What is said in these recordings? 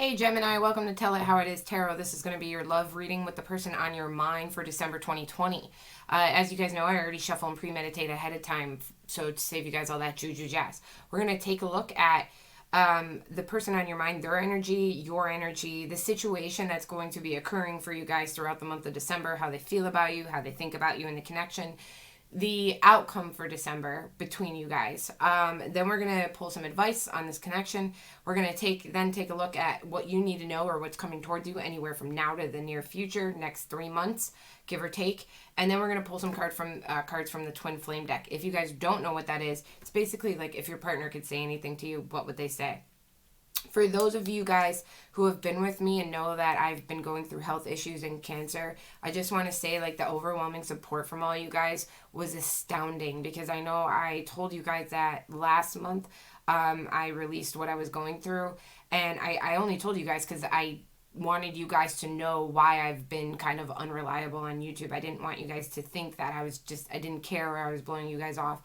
Hey Gemini, welcome to Tell It How It Is Tarot. This is going to be your love reading with the person on your mind for December 2020. As you guys know, I already shuffle and premeditate ahead of time, so to save you guys all that juju jazz. We're going to take a look at the person on your mind, their energy, your energy, the situation that's going to be occurring for you guys throughout the month of December, how they feel about you, how they think about you, and the connection, the outcome for December between you guys. Then we're going to pull some advice on this connection. We're going to take a look at what you need to know or what's coming towards you anywhere from now to the near future, next 3 months, give or take. And then we're going to pull some cards from the Twin Flame deck. If you guys don't know what that is, it's basically like if your partner could say anything to you, what would they say? For those of you guys who have been with me and know that I've been going through health issues and cancer, I just want to say like the overwhelming support from all you guys was astounding, because I know I told you guys that last month I released what I was going through, and I only told you guys because I wanted you guys to know why I've been kind of unreliable on YouTube. I didn't want you guys to think that I didn't care, or I was blowing you guys off.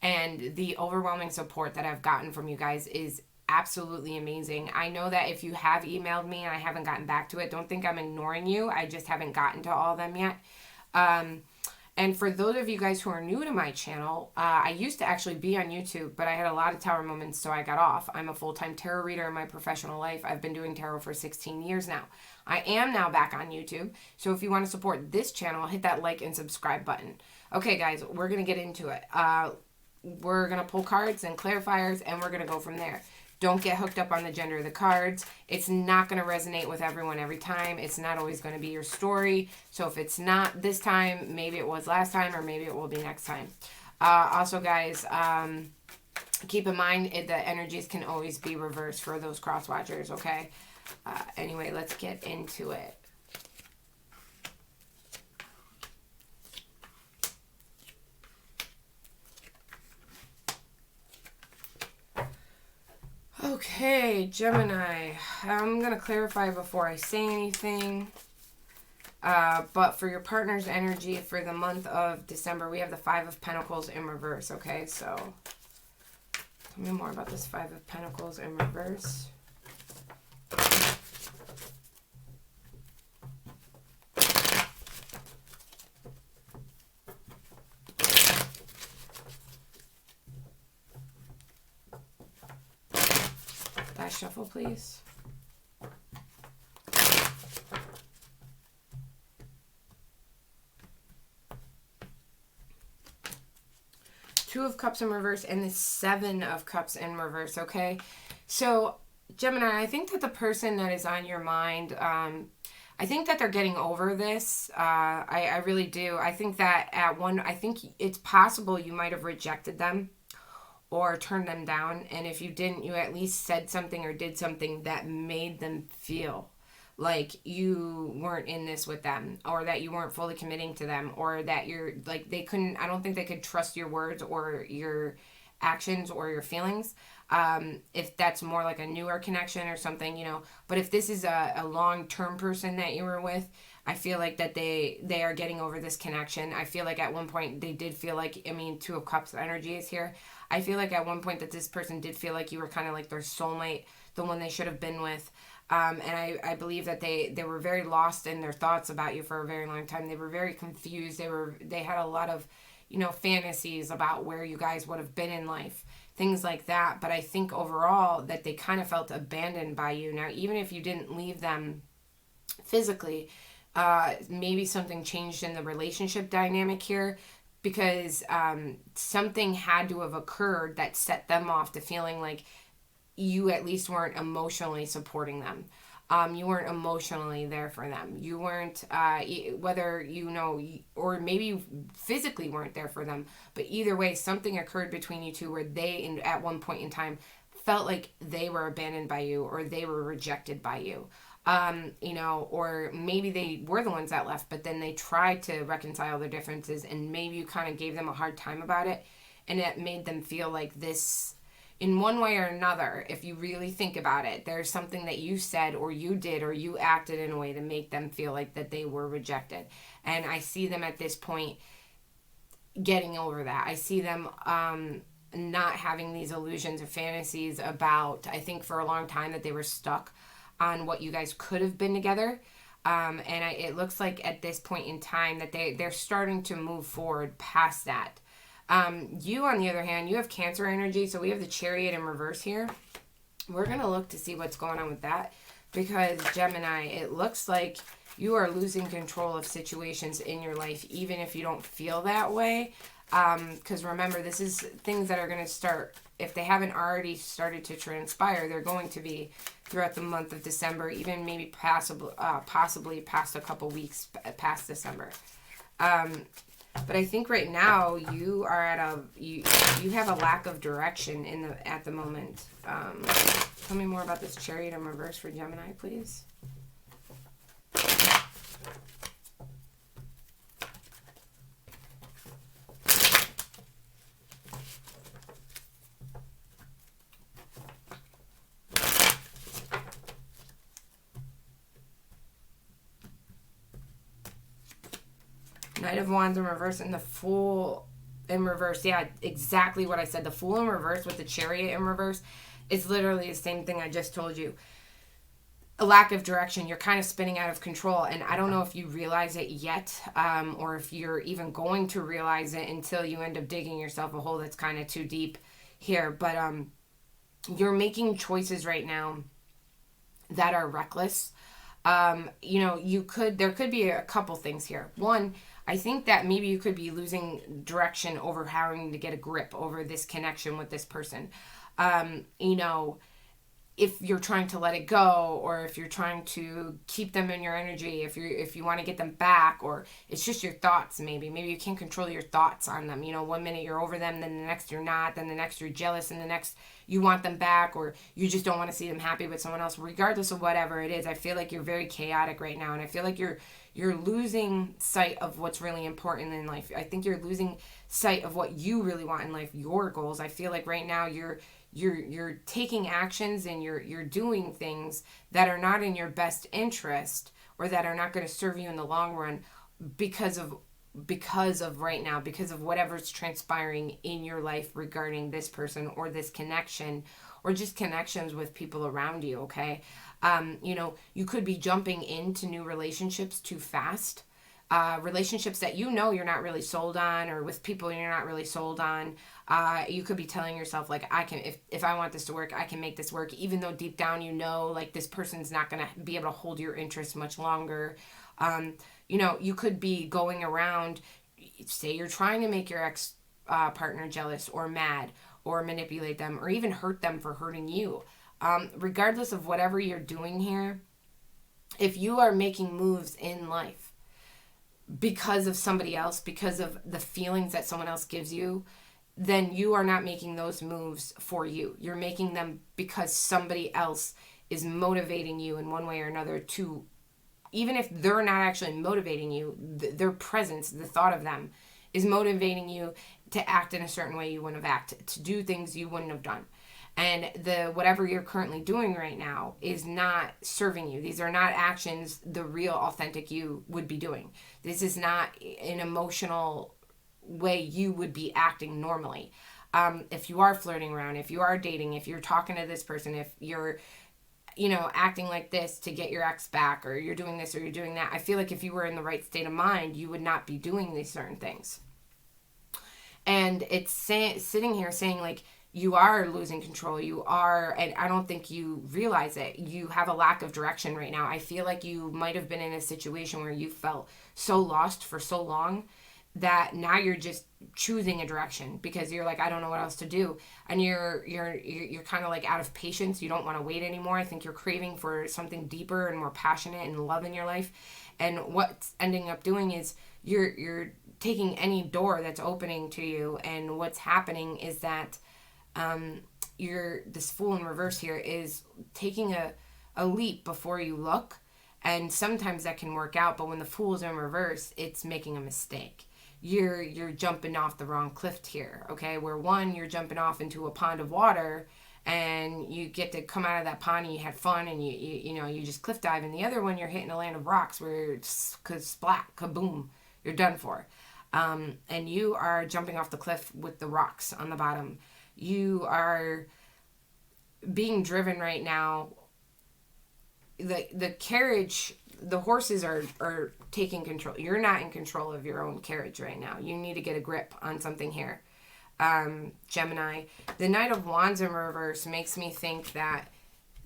And the overwhelming support that I've gotten from you guys is absolutely amazing. I know that if you have emailed me and I haven't gotten back to it, don't think I'm ignoring you. I just haven't gotten to all of them yet. And for those of you guys who are new to my channel, I used to actually be on YouTube, but I had a lot of tower moments, so I got off. I'm a full-time tarot reader in my professional life. I've been doing tarot for 16 years now. I am now back on YouTube, so if you want to support this channel, hit that like and subscribe button. Okay, guys, we're going to get into it. We're going to pull cards and clarifiers, and we're going to go from there. Don't get hooked up on the gender of the cards. It's not going to resonate with everyone every time. It's not always going to be your story. So if it's not this time, maybe it was last time, or maybe it will be next time. Also, guys, keep in mind the energies can always be reversed for those cross watchers, okay? Anyway, let's get into it. Okay, Gemini, I'm going to clarify before I say anything, but for your partner's energy for the month of December, we have the Five of Pentacles in reverse, okay? So, tell me more about this Five of Pentacles in reverse. Last shuffle, please. Two of Cups in reverse and the Seven of Cups in reverse, okay? So, Gemini, I think that the person that is on your mind, I think that they're getting over this. I really do. I think that I think it's possible you might have rejected them or turn them down, and if you didn't, you at least said something or did something that made them feel like you weren't in this with them, or that you weren't fully committing to them, or that you're like I don't think they could trust your words or your actions or your feelings. If that's more like a newer connection or something, you know. But if this is a long-term person that you were with, I feel like that they are getting over this connection. I feel like at one point they did feel like, I mean, Two of Cups energy is here. I feel like at one point that this person did feel like you were kind of like their soulmate, the one they should have been with. And I believe that they were very lost in their thoughts about you for a very long time. They were very confused. They had a lot of, you know, fantasies about where you guys would have been in life, things like that. But I think overall that they kind of felt abandoned by you. Now, even if you didn't leave them physically, maybe something changed in the relationship dynamic here, because something had to have occurred that set them off to feeling like you at least weren't emotionally supporting them. You weren't emotionally there for them. You weren't, whether you know, or maybe you physically weren't there for them. But either way, something occurred between you two where they, at one point in time, felt like they were abandoned by you, or they were rejected by you. You know, or maybe they were the ones that left, but then they tried to reconcile their differences, and maybe you kind of gave them a hard time about it, and it made them feel like this, in one way or another. If you really think about it, there's something that you said or you did or you acted in a way to make them feel like that they were rejected. And I see them at this point getting over that. I see them not having these illusions or fantasies about, I think for a long time that they were stuck. on what you guys could have been together. It looks like at this point in time that they're starting to move forward past that. You, on the other hand, you have Cancer energy, so we have the Chariot in reverse here. We're going to look to see what's going on with that, because Gemini, it looks like you are losing control of situations in your life, even if you don't feel that way. Because remember, this is things that are going to start, if they haven't already started to transpire, they're going to be throughout the month of December, even maybe possibly past a couple weeks past December. But I think right now you are at you have a lack of direction at the moment. Tell me more about this Chariot in reverse for Gemini, please. Knight of Wands in reverse and the Fool in reverse. Yeah, exactly what I said. The Fool in reverse with the Chariot in reverse is literally the same thing I just told you. A lack of direction. You're kind of spinning out of control. And I don't know if you realize it yet, or if you're even going to realize it until you end up digging yourself a hole that's kind of too deep here. But you're making choices right now that are reckless. There could be a couple things here. One, I think that maybe you could be losing direction over having to get a grip over this connection with this person. If you're trying to let it go, or if you're trying to keep them in your energy, if you want to get them back, or it's just your thoughts, maybe you can't control your thoughts on them. 1 minute you're over them, then the next you're not, then the next you're jealous, and the next you want them back, or you just don't want to see them happy with someone else. Regardless of whatever it is, I feel like you're very chaotic right now, and I feel like you're losing sight of what's really important in life. I think you're losing sight of what you really want in life, your goals. I feel like right now you're taking actions and you're doing things that are not in your best interest, or that are not going to serve you in the long run, because of right now, because of whatever's transpiring in your life regarding this person or this connection, or just connections with people around you. Okay. You could be jumping into new relationships too fast. Relationships that you're not really sold on, or with people you're not really sold on. You could be telling yourself, like, if I want this to work, I can make this work, even though deep down like this person's not going to be able to hold your interest much longer. You could be going around, say you're trying to make your ex partner jealous or mad, or manipulate them, or even hurt them for hurting you. Regardless of whatever you're doing here, if you are making moves in life because of somebody else, because of the feelings that someone else gives you, then you are not making those moves for you. You're making them because somebody else is motivating you in one way or another to, even if they're not actually motivating you, their presence, the thought of them, is motivating you to act in a certain way you wouldn't have acted, to do things you wouldn't have done. And whatever you're currently doing right now is not serving you. These are not actions the real authentic you would be doing. This is not an emotional way you would be acting normally. If you are flirting around, if you are dating, if you're talking to this person, if you're acting like this to get your ex back, or you're doing this or you're doing that, I feel like if you were in the right state of mind, you would not be doing these certain things. And it's sitting here saying, like, you are losing control. And I don't think you realize it. You have a lack of direction right now. I feel like you might have been in a situation where you felt so lost for so long that now you're just choosing a direction because you're like, I don't know what else to do. And you're kind of like out of patience. You don't want to wait anymore. I think you're craving for something deeper and more passionate and love in your life. And what's ending up doing is you're taking any door that's opening to you. And what's happening is that this Fool in reverse here is taking a leap before you look, and sometimes that can work out, but when the Fool is in reverse, it's making a mistake. You're jumping off the wrong cliff here, okay? Where one, you're jumping off into a pond of water, and you get to come out of that pond and you had fun and you just cliff dive, and the other one, you're hitting a land of rocks where it's splat, kaboom, you're done for. And you are jumping off the cliff with the rocks on the bottom. You are being driven right now the carriage, the horses are taking control. You're not in control of your own carriage right now. You need to get a grip on something here. Gemini. The Knight of Wands in reverse makes me think that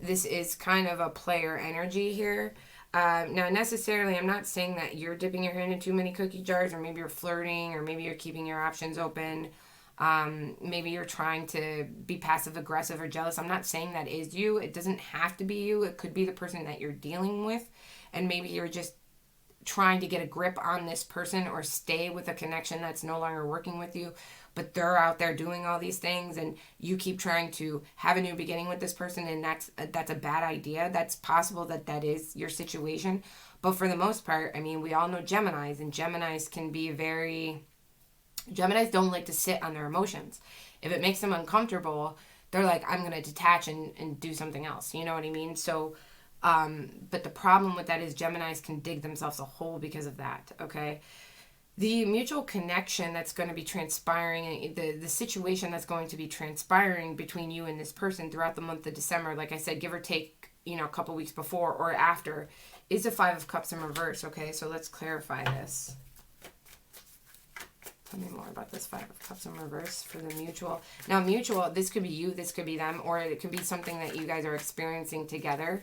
this is kind of a player energy here. Now, necessarily, I'm not saying that you're dipping your hand in too many cookie jars, or maybe you're flirting, or maybe you're keeping your options open. Maybe you're trying to be passive aggressive or jealous. I'm not saying that is you. It doesn't have to be you. It could be the person that you're dealing with, and maybe you're just trying to get a grip on this person or stay with a connection that's no longer working with you, but they're out there doing all these things, and you keep trying to have a new beginning with this person, and that's a bad idea. That's possible that is your situation, but for the most part, I mean, we all know Geminis, and Geminis can be Geminis don't like to sit on their emotions. If it makes them uncomfortable, they're like, I'm going to detach and do something else. You know what I mean? So, but the problem with that is Geminis can dig themselves a hole because of that, okay? The mutual connection that's going to be transpiring, the situation that's going to be transpiring between you and this person throughout the month of December, like I said, give or take, a couple weeks before or after, is the Five of Cups in reverse, okay? So let's clarify this. Tell me more about this Five of Cups in reverse for the mutual. Now, mutual, this could be you, this could be them, or it could be something that you guys are experiencing together.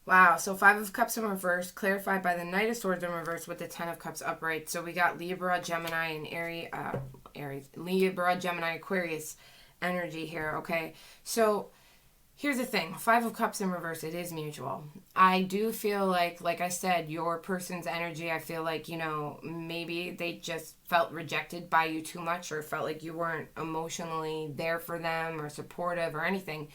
Wow, so Five of Cups in reverse, clarified by the Knight of Swords in reverse with the Ten of Cups upright. So we got Libra, Gemini, and Aries. Libra, Gemini, Aquarius energy here, okay? So here's the thing. Five of Cups in reverse, it is mutual. I do feel like I said, your person's energy, I feel like, maybe they just felt rejected by you too much, or felt like you weren't emotionally there for them or supportive or anything.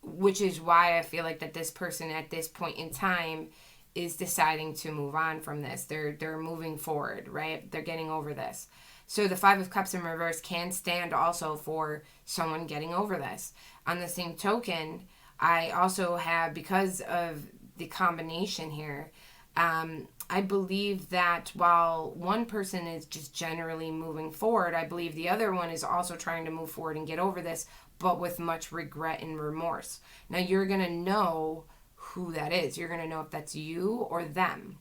Which is why I feel like that this person at this point in time is deciding to move on from this. They're moving forward, right? They're getting over this. So the Five of Cups in reverse can stand also for someone getting over this. On the same token, I also have, because of the combination here, I believe that while one person is just generally moving forward, I believe the other one is also trying to move forward and get over this, but with much regret and remorse. Now, you're going to know who that is. You're going to know if that's you or them.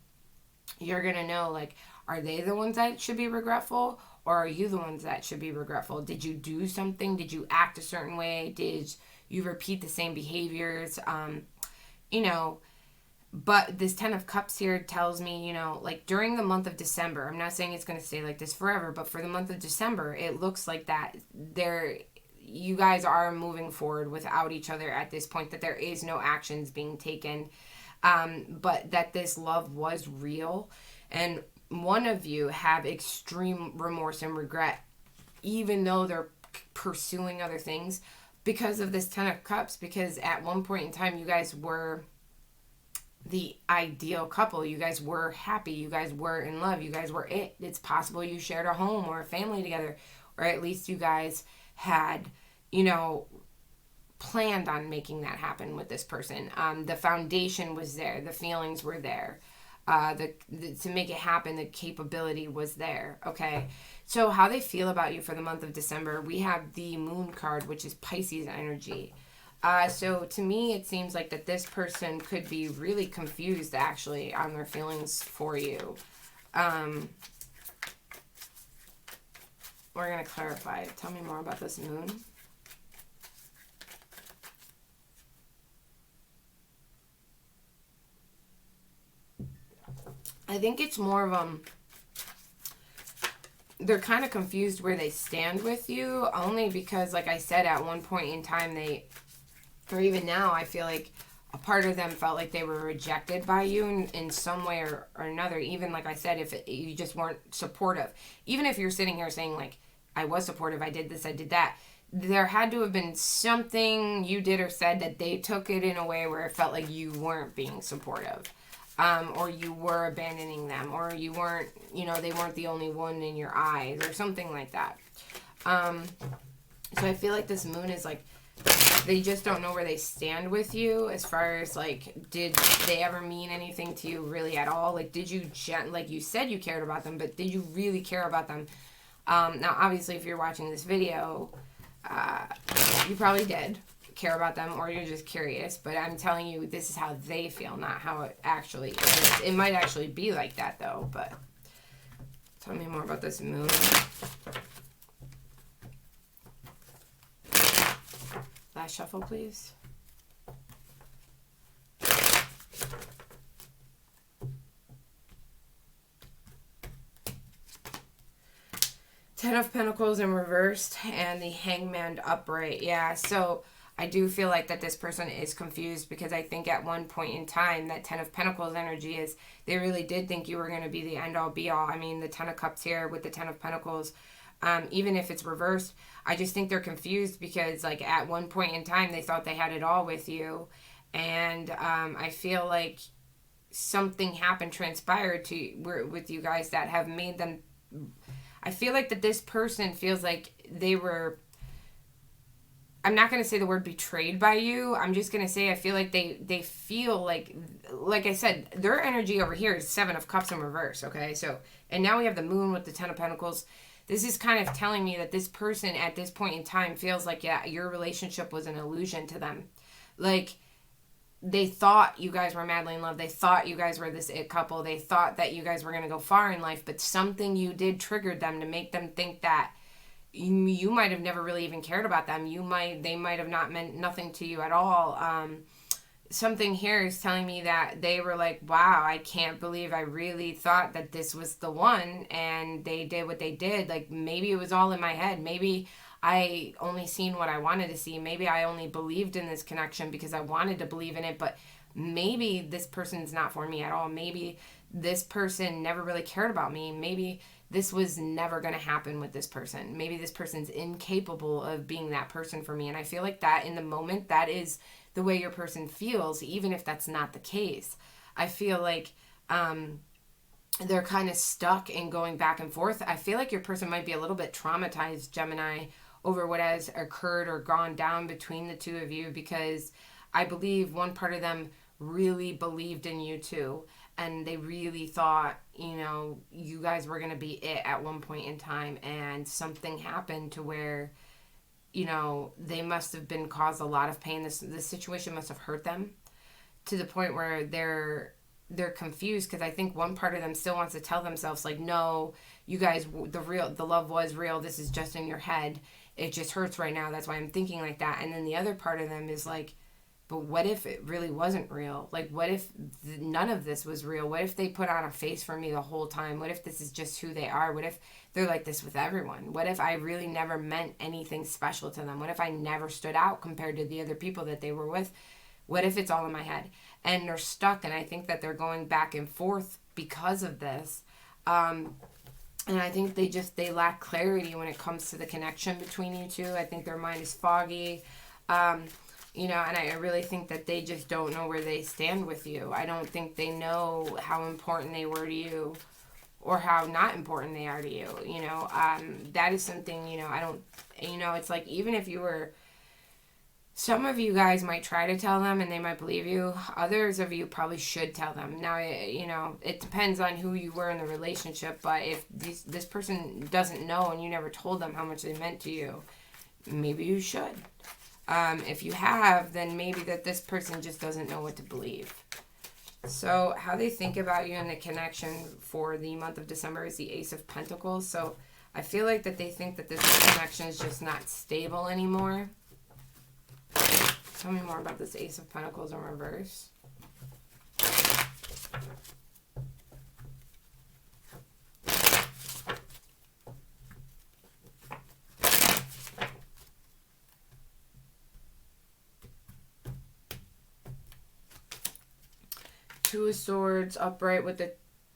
You're going to know, like, are they the ones that should be regretful, or are you the ones that should be regretful? Did you do something? Did you act a certain way? Did you repeat the same behaviors? But this Ten of Cups here tells me, like during the month of December, I'm not saying it's going to stay like this forever, but for the month of December, it looks like that you guys are moving forward without each other at this point, that there is no actions being taken, but that this love was real, and one of you have extreme remorse and regret, even though they're pursuing other things, because of this Ten of Cups, because at one point in time, you guys were the ideal couple. You guys were happy. You guys were in love. You guys were it. It's possible you shared a home or a family together, or at least you guys had, planned on making that happen with this person. The foundation was there. The feelings were there. To make it happen, the capability was there. Okay. So how they feel about you for the month of December, we have the Moon card, which is Pisces energy. So to me, it seems like that this person could be really confused actually on their feelings for you. We're going to clarify. Tell me more about this Moon. I think it's more of they're kind of confused where they stand with you, only because, like I said, at one point in time or even now, I feel like a part of them felt like they were rejected by you in some way or another. Even like I said, if you just weren't supportive, even if you're sitting here saying like, I was supportive, I did this, I did that, there had to have been something you did or said that they took it in a way where it felt like you weren't being supportive, or you were abandoning them, or you weren't, they weren't the only one in your eyes, or something like that. So I feel like this moon is like, they just don't know where they stand with you as far as like, did they ever mean anything to you really at all? Like, did you, like you said you cared about them, but did you really care about them? Now, obviously, if you're watching this video, you probably did care about them, or you're just curious, but I'm telling you, this is how they feel, not how it actually is. It might actually be like that, though, but tell me more about this moon. Last shuffle, please. Ten of Pentacles in reversed and the Hangman upright. Yeah, so I do feel like that this person is confused, because I think at one point in time that Ten of Pentacles energy is, they really did think you were going to be the end-all be-all. I mean, the Ten of Cups here with the Ten of Pentacles, even if it's reversed, I just think they're confused because, like, at one point in time, they thought they had it all with you. And I feel like something happened, transpired with you guys that have made them... I feel like that this person feels like they were... I'm not going to say the word betrayed by you. I'm just going to say I feel like they feel like I said, their energy over here is Seven of Cups in reverse, okay? So, and now we have the moon with the Ten of Pentacles. This is kind of telling me that this person at this point in time feels like, yeah, your relationship was an illusion to them. Like, they thought you guys were madly in love. They thought you guys were this it couple. They thought that you guys were going to go far in life, but something you did triggered them to make them think that you might have never really even cared about them. They might have not meant nothing to you at all. Something here is telling me that they were like, wow, I can't believe I really thought that this was the one, and they did what they did. Like, maybe it was all in my head. Maybe I only seen what I wanted to see. Maybe I only believed in this connection because I wanted to believe in it, but maybe this person's not for me at all. Maybe this person never really cared about me. Maybe this was never going to happen with this person. Maybe this person's incapable of being that person for me. And I feel like that in the moment, that is the way your person feels, even if that's not the case. I feel like they're kind of stuck in going back and forth. I feel like your person might be a little bit traumatized, Gemini, over what has occurred or gone down between the two of you, because I believe one part of them really believed in you too. And they really thought, you guys were going to be it at one point in time. And something happened to where, they must have been caused a lot of pain. This situation must have hurt them to the point where they're confused, because I think one part of them still wants to tell themselves, like, no, you guys, the love was real. This is just in your head. It just hurts right now. That's why I'm thinking like that. And then the other part of them is like, but what if it really wasn't real? Like, what if none of this was real? What if they put on a face for me the whole time? What if this is just who they are? What if they're like this with everyone? What if I really never meant anything special to them? What if I never stood out compared to the other people that they were with? What if it's all in my head? And they're stuck, and I think that they're going back and forth because of this. And I think they lack clarity when it comes to the connection between you two. I think their mind is foggy. And I really think that they just don't know where they stand with you. I don't think they know how important they were to you or how not important they are to you. That is something, I don't, it's like, even if you were, some of you guys might try to tell them and they might believe you. Others of you probably should tell them. Now, it depends on who you were in the relationship, but if this person doesn't know and you never told them how much they meant to you, maybe you should. If you have, then maybe that this person just doesn't know what to believe. So how they think about you and the connection for the month of December is the Ace of Pentacles. So I feel like that they think that this connection is just not stable anymore. Tell me more about this Ace of Pentacles in reverse. Two of Swords upright with the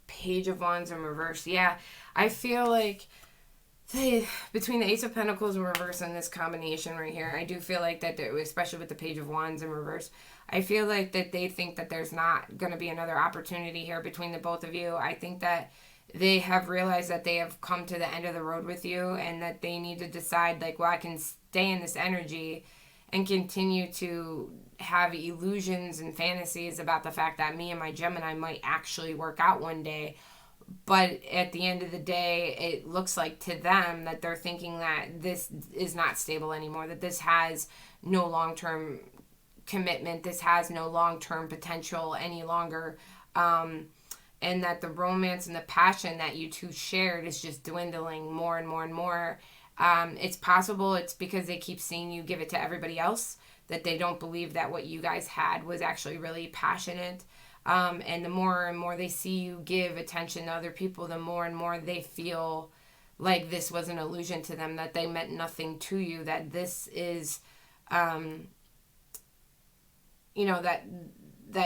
Page of Wands in reverse. Yeah, I feel like between the Ace of Pentacles in reverse and this combination right here, I do feel like that, especially with the Page of Wands in reverse, I feel like that they think that there's not going to be another opportunity here between the both of you. I think that they have realized that they have come to the end of the road with you, and that they need to decide, like, well, I can stay in this energy and continue to have illusions and fantasies about the fact that me and my Gemini might actually work out one day. But at the end of the day, it looks like to them that they're thinking that this is not stable anymore, that this has no long-term commitment, this has no long-term potential any longer, and that the romance and the passion that you two shared is just dwindling more and more and more. It's possible it's because they keep seeing you give it to everybody else, that they don't believe that what you guys had was actually really passionate. And the more and more they see you give attention to other people, the more and more they feel like this was an illusion to them, that they meant nothing to you, that this is, that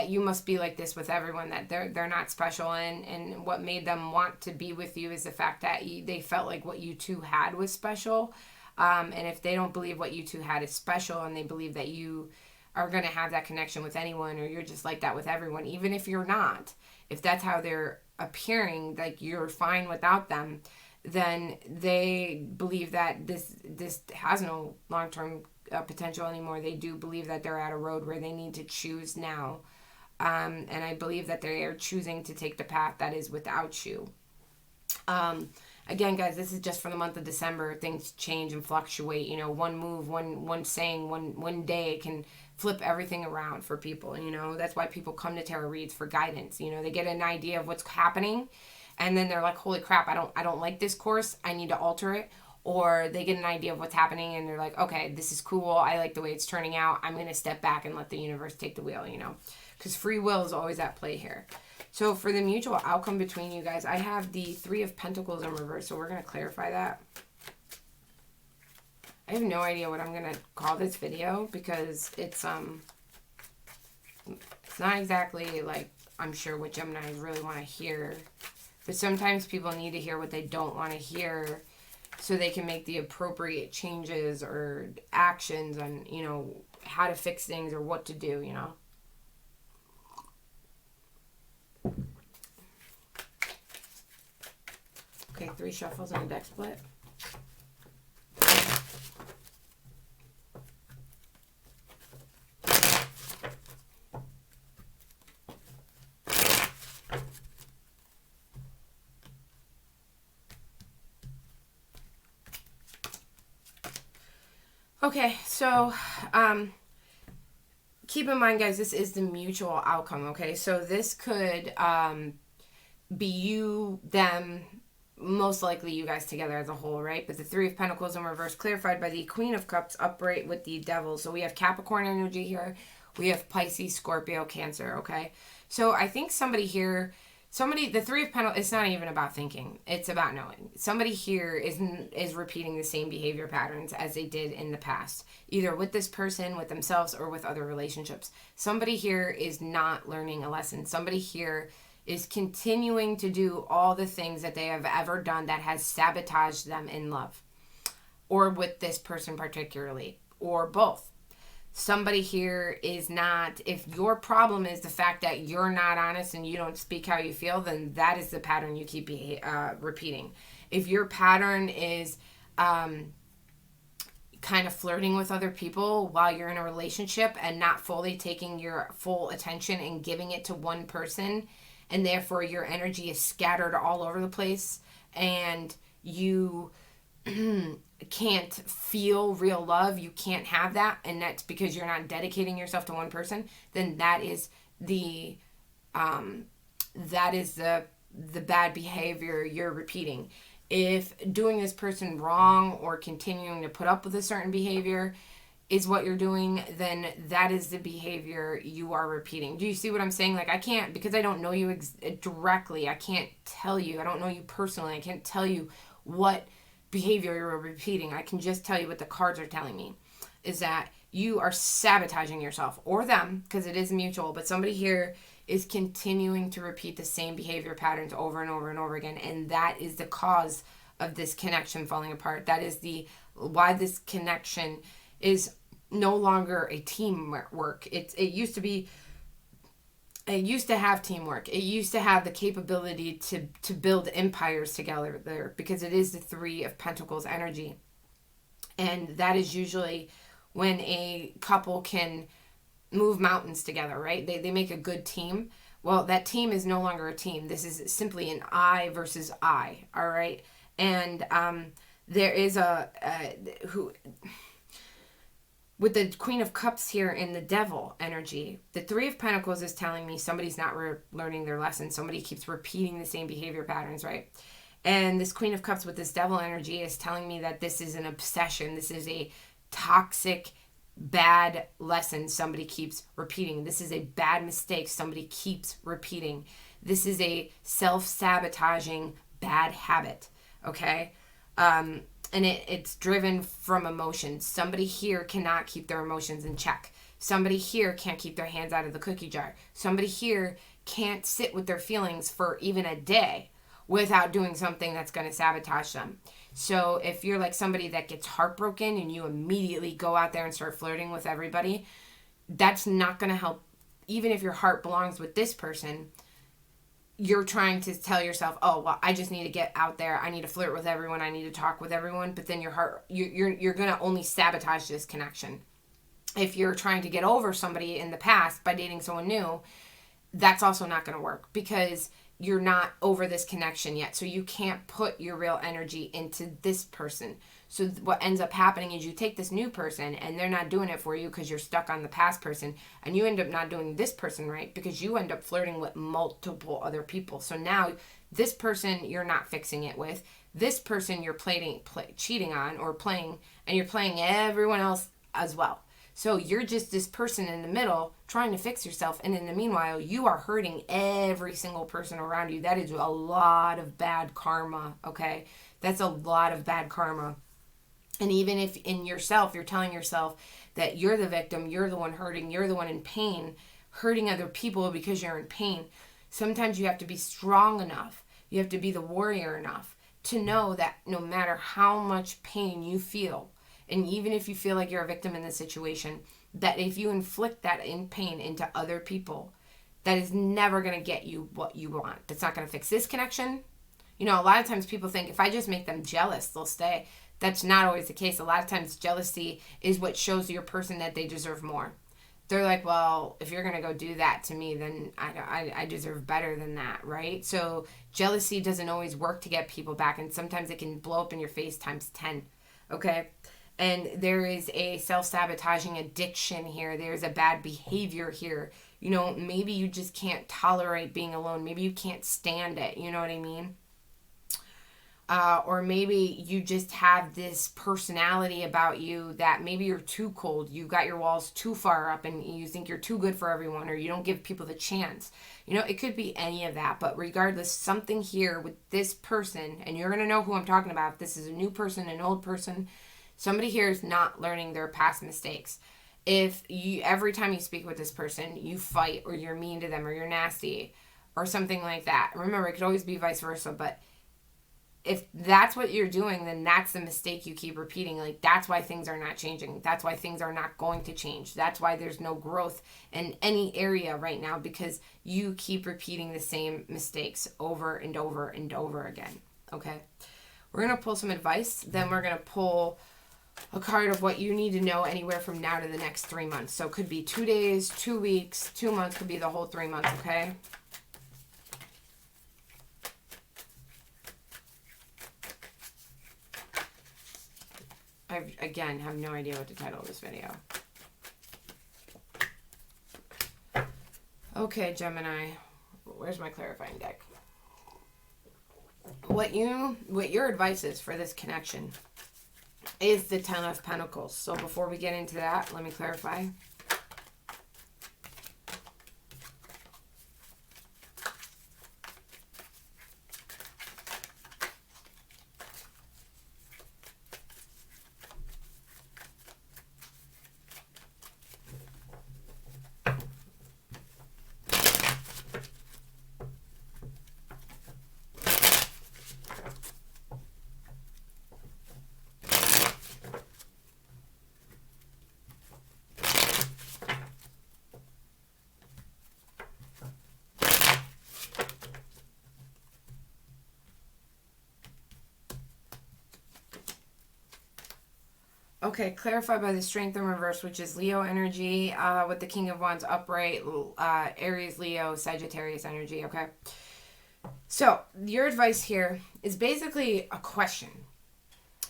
you must be like this with everyone, that they're not special. And what made them want to be with you is the fact that they felt like what you two had was special. And if they don't believe what you two had is special, and they believe that you are going to have that connection with anyone, or you're just like that with everyone, even if you're not, if that's how they're appearing, like you're fine without them, then they believe that this has no long-term potential anymore. They do believe that they're at a road where they need to choose now. And I believe that they are choosing to take the path that is without you. Again, guys, this is just for the month of December. Things change and fluctuate. You know, one move, one saying, one day can flip everything around for people. You know, that's why people come to tarot reads for guidance. You know, they get an idea of what's happening, and then they're like, holy crap, I don't like this course, I need to alter it. Or they get an idea of what's happening, and they're like, okay, this is cool, I like the way it's turning out, I'm going to step back and let the universe take the wheel, you know. Because free will is always at play here. So for the mutual outcome between you guys, I have the Three of Pentacles in reverse, so we're going to clarify that. I have no idea what I'm going to call this video, because it's not exactly like I'm sure what Geminis really want to hear. But sometimes people need to hear what they don't want to hear, so they can make the appropriate changes or actions on, you know, how to fix things or what to do, you know. Okay, 3 shuffles and a deck split. Okay, so keep in mind, guys, this is the mutual outcome, okay? So this could be you, them, most likely you guys together as a whole, right? But the Three of Pentacles in reverse, clarified by the Queen of Cups upright with the Devil. So we have Capricorn energy here. We have Pisces, Scorpio, Cancer, okay? So I think somebody here... the Three of Pentacles, it's not even about thinking. It's about knowing. Somebody here is repeating the same behavior patterns as they did in the past, either with this person, with themselves, or with other relationships. Somebody here is not learning a lesson. Somebody here is continuing to do all the things that they have ever done that has sabotaged them in love, or with this person particularly, or both. Somebody here is not, if your problem is the fact that you're not honest and you don't speak how you feel, then that is the pattern you keep repeating. If your pattern is kind of flirting with other people while you're in a relationship and not fully taking your full attention and giving it to one person, and therefore your energy is scattered all over the place, and you can't feel real love, you can't have that, and that's because you're not dedicating yourself to one person, then that is the bad behavior you're repeating. If doing this person wrong or continuing to put up with a certain behavior is what you're doing, then that is the behavior you are repeating. Do you see what I'm saying? Like, I can't, because I don't know you directly, I can't tell you, I don't know you personally, I can't tell you what behavior you're repeating. I can just tell you what the cards are telling me, is that you are sabotaging yourself, or them, because it is mutual, but somebody here is continuing to repeat the same behavior patterns over and over and over again. And that is the cause of this connection falling apart. That is why this connection is no longer a teamwork. It used to be, it used to have teamwork. It used to have the capability to build empires together there, because it is the Three of Pentacles energy. And that is usually when a couple can move mountains together, right? They make a good team. Well, that team is no longer a team. This is simply an I versus I, all right? And there is with the Queen of Cups here in the Devil energy, the Three of Pentacles is telling me somebody's not learning their lesson. Somebody keeps repeating the same behavior patterns, right? And this Queen of Cups with this Devil energy is telling me that this is an obsession. This is a toxic, bad lesson somebody keeps repeating. This is a bad mistake somebody keeps repeating. This is a self-sabotaging bad habit, okay? And it's driven from emotions. Somebody here cannot keep their emotions in check. Somebody here can't keep their hands out of the cookie jar. Somebody here can't sit with their feelings for even a day without doing something that's going to sabotage them. So if you're like somebody that gets heartbroken and you immediately go out there and start flirting with everybody, that's not going to help. Even if your heart belongs with this person, you're trying to tell yourself, oh, well, I just need to get out there. I need to flirt with everyone. I need to talk with everyone. But then your heart, you're going to only sabotage this connection. If you're trying to get over somebody in the past by dating someone new, that's also not going to work, because you're not over this connection yet. So you can't put your real energy into this person. So what ends up happening is you take this new person and they're not doing it for you because you're stuck on the past person, and you end up not doing this person right because you end up flirting with multiple other people. So now this person you're not fixing it with, this person you're cheating on or playing, and you're playing everyone else as well. So you're just this person in the middle trying to fix yourself. And in the meanwhile, you are hurting every single person around you. That is a lot of bad karma, okay? That's a lot of bad karma. And even if in yourself, you're telling yourself that you're the victim, you're the one hurting, you're the one in pain, hurting other people because you're in pain. Sometimes you have to be strong enough. You have to be the warrior enough to know that no matter how much pain you feel, and even if you feel like you're a victim in this situation, that if you inflict that in pain into other people, that is never going to get you what you want. That's not going to fix this connection. You know, a lot of times people think if I just make them jealous, they'll stay. That's not always the case. A lot of times jealousy is what shows your person that they deserve more. They're like, well, if you're going to go do that to me, then I deserve better than that, right? So jealousy doesn't always work to get people back, and sometimes it can blow up in your face times 10, okay? And there is a self-sabotaging addiction here. There's a bad behavior here. You know, maybe you just can't tolerate being alone. Maybe you can't stand it. You know what I mean? Or maybe you just have this personality about you that maybe you're too cold. You've got your walls too far up and you think you're too good for everyone, or you don't give people the chance. You know, it could be any of that. But regardless, something here with this person, and you're going to know who I'm talking about. If this is a new person, an old person, somebody here is not learning their past mistakes. If you, every time you speak with this person, you fight or you're mean to them or you're nasty or something like that. Remember, it could always be vice versa, but if that's what you're doing, then that's the mistake you keep repeating. Like, that's why things are not changing. That's why things are not going to change. That's why there's no growth in any area right now, because you keep repeating the same mistakes over and over and over again. Okay? We're going to pull some advice. Then we're going to pull a card of what you need to know anywhere from now to the next 3 months. So it could be 2 days, 2 weeks, 2 months, could be the whole 3 months, okay? I, again, have no idea what to title this video. Okay, Gemini. Where's my clarifying deck? What your advice is for this connection is the Ten of Pentacles. So before we get into that, let me clarify. Okay, clarified by the Strength in reverse, which is Leo energy, with the King of Wands upright, Aries, Leo, Sagittarius energy, okay? So, your advice here is basically a question.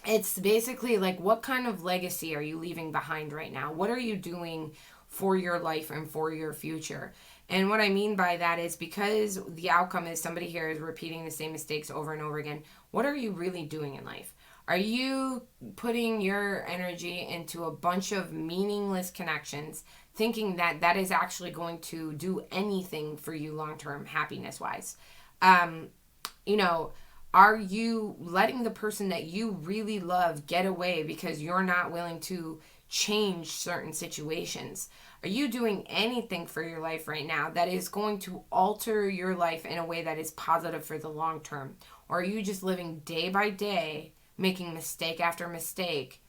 It's basically like, what kind of legacy are you leaving behind right now? What are you doing for your life and for your future? And what I mean by that is, because the outcome is somebody here is repeating the same mistakes over and over again, what are you really doing in life? Are you putting your energy into a bunch of meaningless connections, thinking that that is actually going to do anything for you long-term happiness-wise? You know, are you letting the person that you really love get away because you're not willing to change certain situations? Are you doing anything for your life right now that is going to alter your life in a way that is positive for the long term? Or are you just living day by day, making mistake after mistake,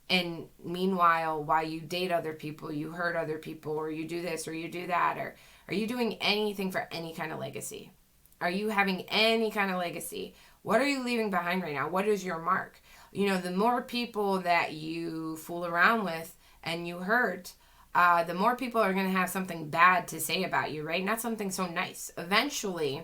and meanwhile, while you date other people, you hurt other people, or you do this or you do that? Or are you doing anything for any kind of legacy? Are you having any kind of legacy? What are you leaving behind right now? What is your mark? You know, the more people that you fool around with and you hurt, the more people are going to have something bad to say about you, right? Not something so nice. Eventually,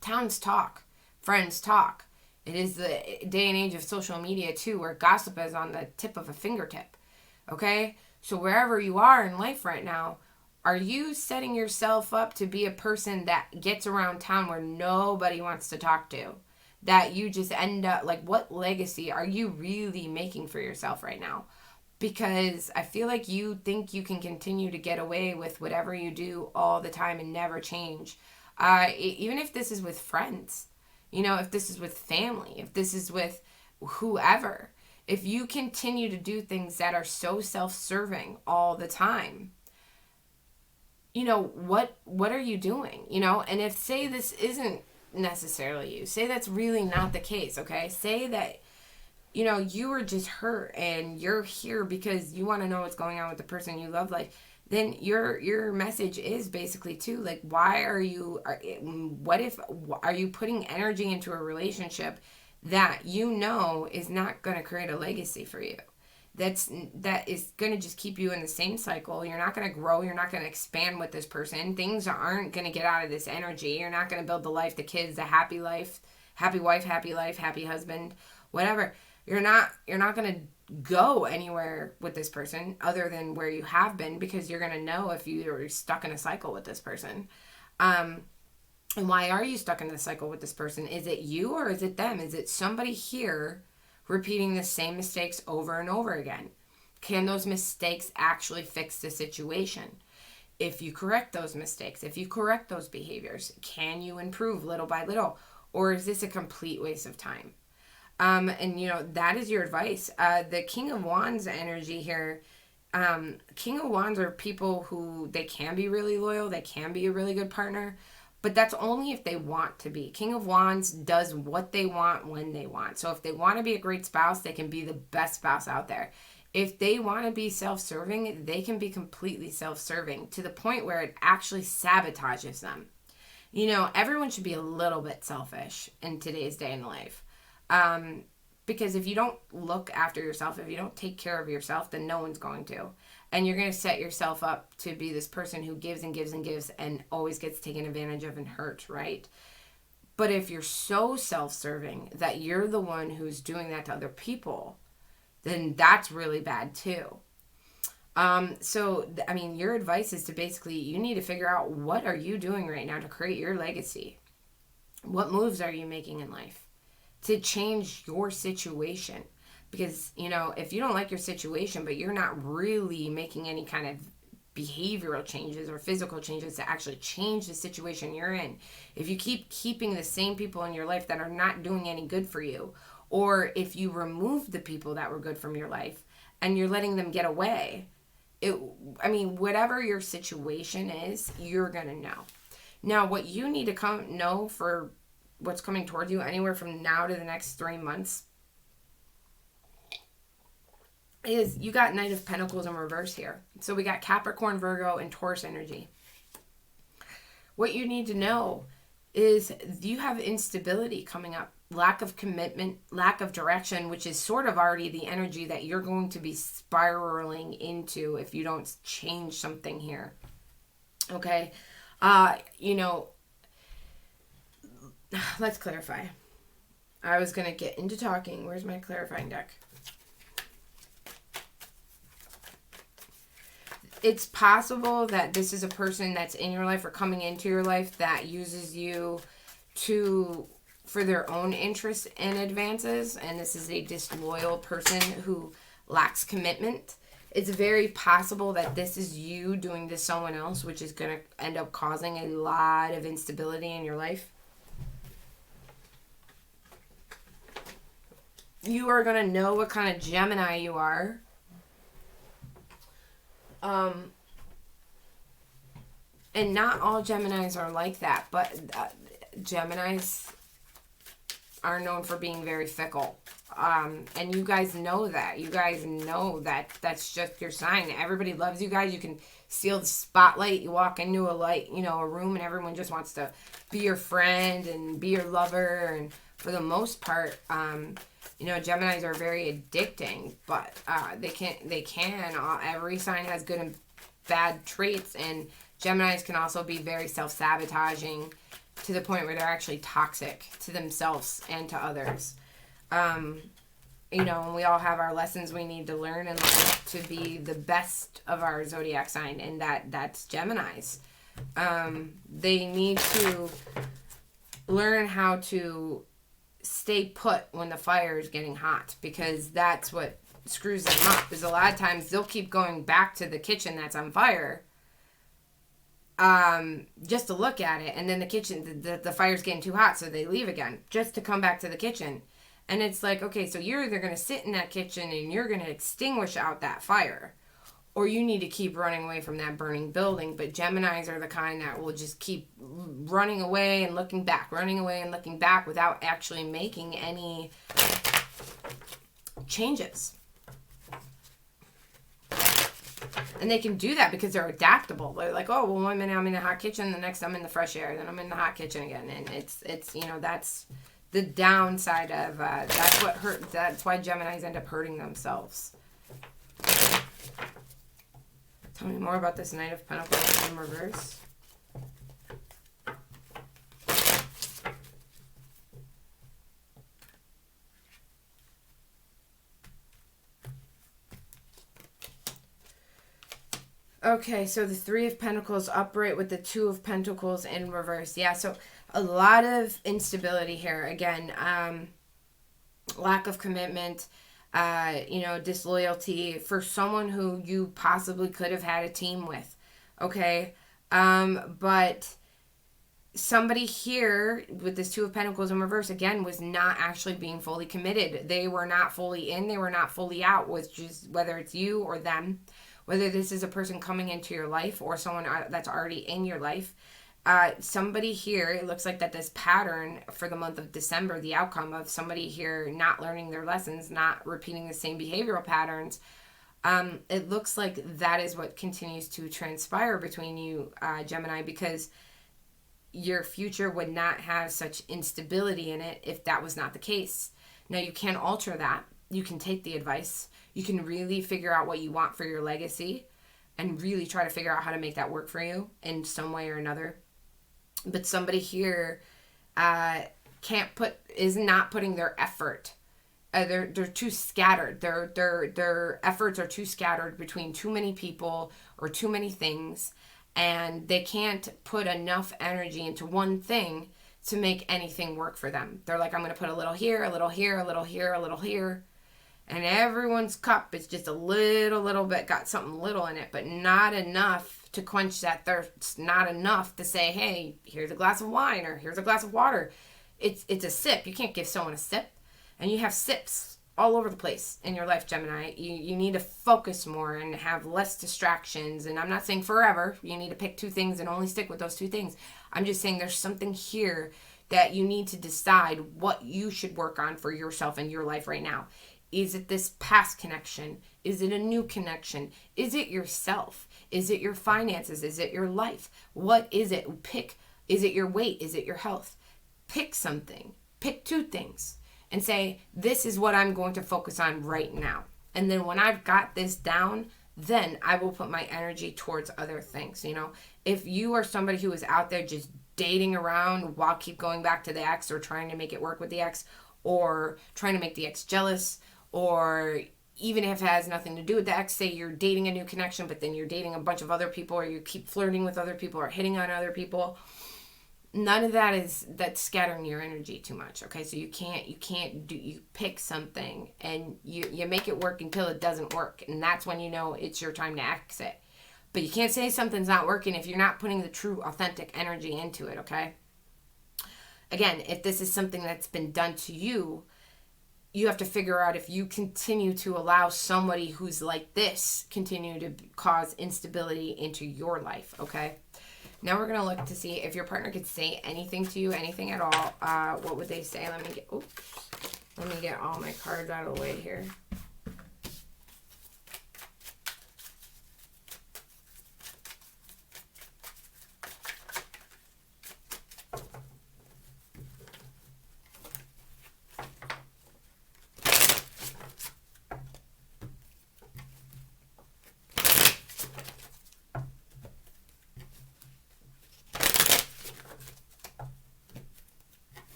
towns talk, friends talk. It is the day and age of social media too, where gossip is on the tip of a fingertip. Okay? So wherever you are in life right now, are you setting yourself up to be a person that gets around town where nobody wants to talk to? That you just end up, like, what legacy are you really making for yourself right now? Because I feel like you think you can continue to get away with whatever you do all the time and never change. Even if this is with friends, you know, if this is with family, if this is with whoever, if you continue to do things that are so self-serving all the time, you know, what are you doing? You know, and if, say, this isn't necessarily you, say that's really not the case, okay? Say that, you know, you were just hurt and you're here because you want to know what's going on with the person you love, like, then your message is basically too, like, why are you putting energy into a relationship that you know is not going to create a legacy for you? That is going to just keep you in the same cycle. You're not going to grow. You're not going to expand with this person. Things aren't going to get out of this energy. You're not going to build the life, the kids, the happy life, happy wife, happy life, happy husband, whatever. You're not going to go anywhere with this person other than where you have been, because you're going to know if you're stuck in a cycle with this person. And why are you stuck in the cycle with this person? Is it you or is it them? Is it somebody here repeating the same mistakes over and over again? Can those mistakes actually fix the situation? If you correct those mistakes, if you correct those behaviors, can you improve little by little? Or is this a complete waste of time? And, you know, that is your advice. The King of Wands energy here, King of Wands are people who, they can be really loyal, they can be a really good partner, but that's only if they want to be. King of Wands does what they want when they want. So if they want to be a great spouse, they can be the best spouse out there. If they want to be self-serving, they can be completely self-serving to the point where it actually sabotages them. You know, everyone should be a little bit selfish in today's day and life. Because if you don't look after yourself, if you don't take care of yourself, then no one's going to. And you're going to set yourself up to be this person who gives and gives and gives and always gets taken advantage of and hurt, right? But if you're so self-serving that you're the one who's doing that to other people, then that's really bad too. So, I mean, your advice is to basically, you need to figure out, what are you doing right now to create your legacy? What moves are you making in life to change your situation? Because, you know, if you don't like your situation, but you're not really making any kind of behavioral changes or physical changes to actually change the situation you're in, if you keep keeping the same people in your life that are not doing any good for you, or if you remove the people that were good from your life and you're letting them get away, whatever your situation is, you're going to know. Now, what you need to know for what's coming towards you anywhere from now to the next 3 months is, you got Knight of Pentacles in reverse here. So we got Capricorn, Virgo, and Taurus energy. What you need to know is you have instability coming up lack of commitment, lack of direction, which is sort of already the energy that you're going to be spiraling into if you don't change something here. Okay. You know, let's clarify. I was going to get into talking. Where's my clarifying deck? It's possible that this is a person that's in your life or coming into your life that uses you for their own interests and advances, and this is a disloyal person who lacks commitment. It's very possible that this is you doing to someone else, which is going to end up causing a lot of instability in your life. You are going to know what kind of Gemini you are. And not all Geminis are like that, but Geminis are known for being very fickle. And you guys know that. You guys know that that's just your sign. Everybody loves you guys. You can steal the spotlight. You walk into a room, and everyone just wants to be your friend and be your lover. And for the most part, Geminis are very addicting, but they can. Every sign has good and bad traits, and Geminis can also be very self-sabotaging to the point where they're actually toxic to themselves and to others. And we all have our lessons we need to learn in life to be the best of our zodiac sign, and that's Geminis. They need to learn how to stay put when the fire is getting hot, because that's what screws them up. Is a lot of times they'll keep going back to the kitchen that's on fire just to look at it, and then the kitchen, the fire's getting too hot, so they leave again just to come back to the kitchen. And it's like, okay, so you're either going to sit in that kitchen and you're going to extinguish out that fire, or you need to keep running away from that burning building. But Geminis are the kind that will just keep running away and looking back, without actually making any changes. And they can do that because they're adaptable. They're like, oh, well, 1 minute I'm in the hot kitchen, the next I'm in the fresh air, then I'm in the hot kitchen again. And it's that's the downside of, that's what hurt. That's why Geminis end up hurting themselves. Tell me more about this Knight of Pentacles in reverse. Okay, so the Three of Pentacles upright with the Two of Pentacles in reverse. Yeah, so a lot of instability here. Again, lack of commitment, disloyalty for someone who you possibly could have had a team with. Okay, but somebody here with this Two of Pentacles in reverse, again, was not actually being fully committed. They were not fully in, they were not fully out, which is whether it's you or them. Whether this is a person coming into your life or someone that's already in your life. Somebody here, it looks like that this pattern for the month of December, the outcome of somebody here not learning their lessons, not repeating the same behavioral patterns, it looks like that is what continues to transpire between you, Gemini, because your future would not have such instability in it if that was not the case. Now, you can alter that. You can take the advice. You can really figure out what you want for your legacy and really try to figure out how to make that work for you in some way or another. But somebody here is not putting their effort. They're too scattered. Their efforts are too scattered between too many people or too many things, and they can't put enough energy into one thing to make anything work for them. They're like, I'm going to put a little here, a little here, a little here, a little here. And everyone's cup is just a little bit, got something little in it, but not enough to quench that thirst. Not enough to say, hey, here's a glass of wine or here's a glass of water. It's a sip. You can't give someone a sip. And you have sips all over the place in your life, Gemini. You need to focus more and have less distractions. And I'm not saying forever. You need to pick two things and only stick with those two things. I'm just saying there's something here that you need to decide what you should work on for yourself in your life right now. Is it this past connection? Is it a new connection? Is it yourself? Is it your finances? Is it your life? What is it? Pick. Is it your weight? Is it your health? Pick something. pick 2 things and say, this is what I'm going to focus on right now. And then when I've got this down, then I will put my energy towards other things. You know, if you are somebody who is out there just dating around while keep going back to the ex, or trying to make it work with the ex, or trying to make the ex jealous, or even if it has nothing to do with the ex, say you're dating a new connection, but then you're dating a bunch of other people, or you keep flirting with other people or hitting on other people, none of that's scattering your energy too much. Okay, so you pick something and you make it work until it doesn't work, and that's when you know it's your time to exit. But you can't say something's not working if you're not putting the true authentic energy into it. Okay, again, if this is something that's been done to you, you have to figure out if you continue to allow somebody who's like this continue to cause instability into your life. Okay, now we're going to look to see if your partner could say anything to you, anything at all. What would they say? Let me get all my cards out of the way here.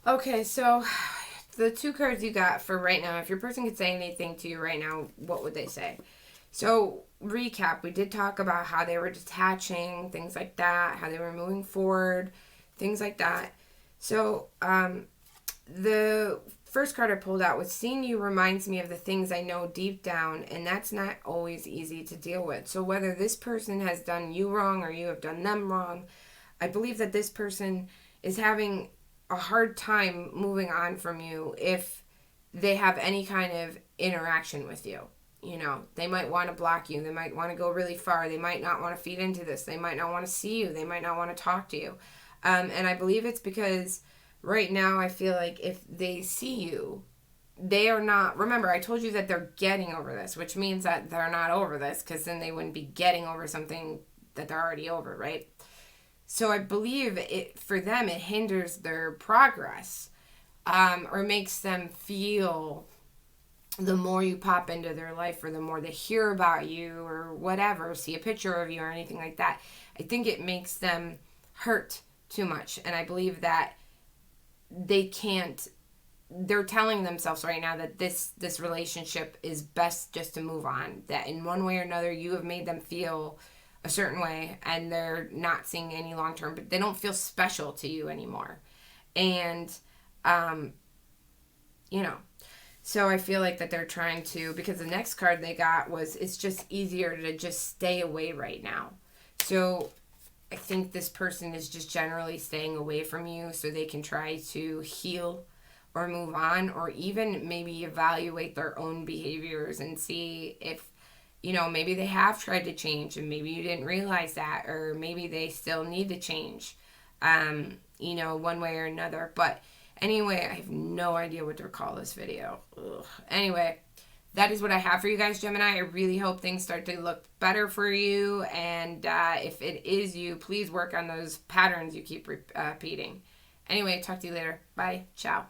Okay, so the 2 cards you got for right now, if your person could say anything to you right now, what would they say? So, recap, we did talk about how they were detaching, things like that, how they were moving forward, things like that. So, the first card I pulled out was, seeing you reminds me of the things I know deep down, and that's not always easy to deal with. So, whether this person has done you wrong or you have done them wrong, I believe that this person is having a hard time moving on from you if they have any kind of interaction with you. You know, they might want to block you. They might want to go really far. They might not want to feed into this. They might not want to see you. They might not want to talk to you. And I believe it's because right now I feel like if they see you, they are not, remember I told you that they're getting over this, which means that they're not over this, because then they wouldn't be getting over something that they're already over, right? So I believe it, for them, it hinders their progress, or makes them feel, the more you pop into their life, or the more they hear about you or whatever, see a picture of you or anything like that, I think it makes them hurt too much. And I believe that they're telling themselves right now that this relationship is best just to move on, that in one way or another you have made them feel a certain way, and they're not seeing any long term, but they don't feel special to you anymore. And you know, so I feel like that they're trying to, because the next card they got was, it's just easier to just stay away right now. So I think this person is just generally staying away from you so they can try to heal or move on, or even maybe evaluate their own behaviors and see if, you know, maybe they have tried to change and maybe you didn't realize that, or maybe they still need to change, you know, one way or another. But anyway, I have no idea what to call this video. Ugh. Anyway, that is what I have for you guys, Gemini. I really hope things start to look better for you. And if it is you, please work on those patterns you keep repeating. Anyway, talk to you later. Bye. Ciao.